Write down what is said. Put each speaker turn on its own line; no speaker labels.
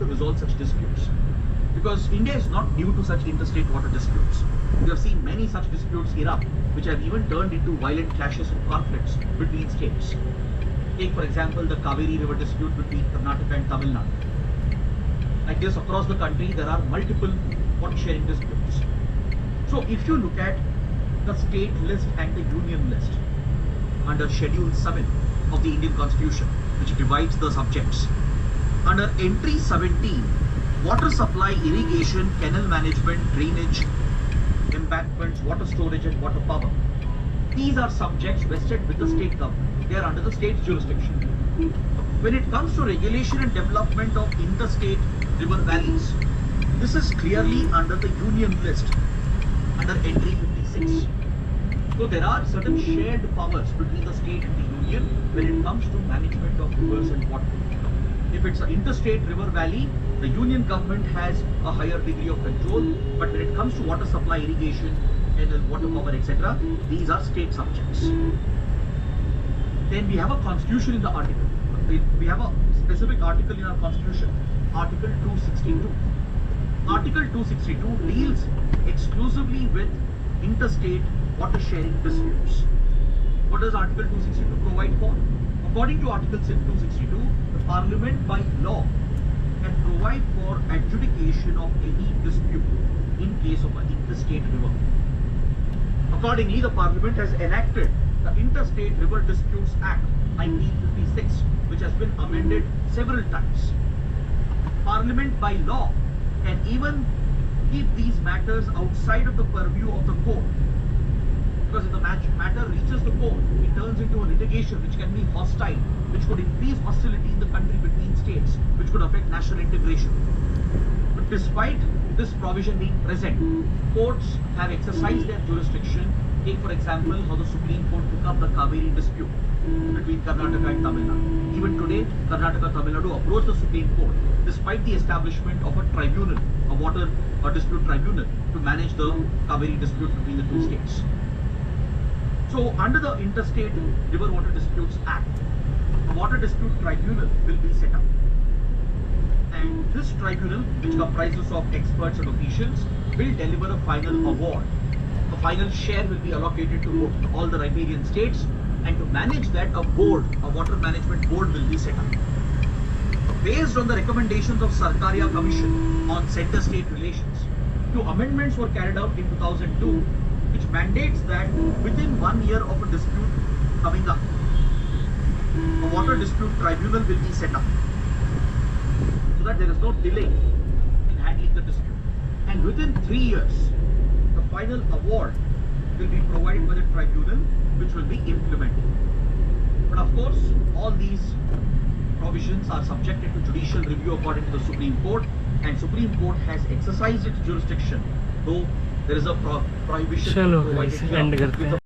to resolve such disputes. Because India is not new to such interstate water disputes. We have seen many such disputes erupt, which have even turned into violent clashes and conflicts between states. Take for example the Kaveri river dispute between Karnataka and Tamil Nadu. Like this, across the country there are multiple water sharing disputes. So if you look at the state list and the union list under Schedule 7 of the Indian Constitution, which divides the subjects, under Entry 17, water supply, irrigation, canal management, drainage, embankments, water storage and water power. These are subjects vested with the state government. They are under the state's jurisdiction. When it comes to regulation and development of interstate river valleys, this is clearly under the union list, under Entry 56. So there are certain shared powers between the state and the union when it comes to management of rivers and water. If it's an interstate river valley, the union government has a higher degree of control, but when it comes to water supply, irrigation, and water power, etc., these are state subjects. Then we have a constitution in the article. We have a specific article in our constitution, Article 262. Article 262 deals exclusively with interstate water sharing disputes. What does Article 262 provide for? According to Article 262, the Parliament by law can provide for adjudication of any dispute in case of an interstate river. Accordingly, the Parliament has enacted the Interstate River Disputes Act 1956, which has been amended several times. Parliament by law can even keep these matters outside of the purview of the court. Because if the matter reaches the court, it turns into a litigation which can be hostile, which could increase hostility in the country between states, which could affect national integration. But despite this provision being present, courts have exercised their jurisdiction. Take for example how the Supreme Court took up the Kaveri dispute between Karnataka and Tamil Nadu. Even today, Karnataka, Tamil Nadu approached the Supreme Court despite the establishment of a tribunal, a dispute tribunal, to manage the Kaveri dispute between the two states. So under the Interstate River Water Disputes Act, a water dispute tribunal will be set up. And this tribunal, which comprises of experts and officials, will deliver a final award. A final share will be allocated to all the riparian states, and to manage that, a board, a water management board will be set up. Based on the recommendations of Sarkaria Commission on center-state relations, 2 amendments were carried out in 2002, which mandates that within 1 year of a dispute coming up, a water dispute tribunal will be set up, so that there is no delay in handling the dispute. And within 3 years, the final award will be provided by the tribunal, which will be implemented. But of course, all these provisions are subjected to judicial review according to the Supreme Court, and Supreme Court has exercised its jurisdiction, though there is a prohibition provided here.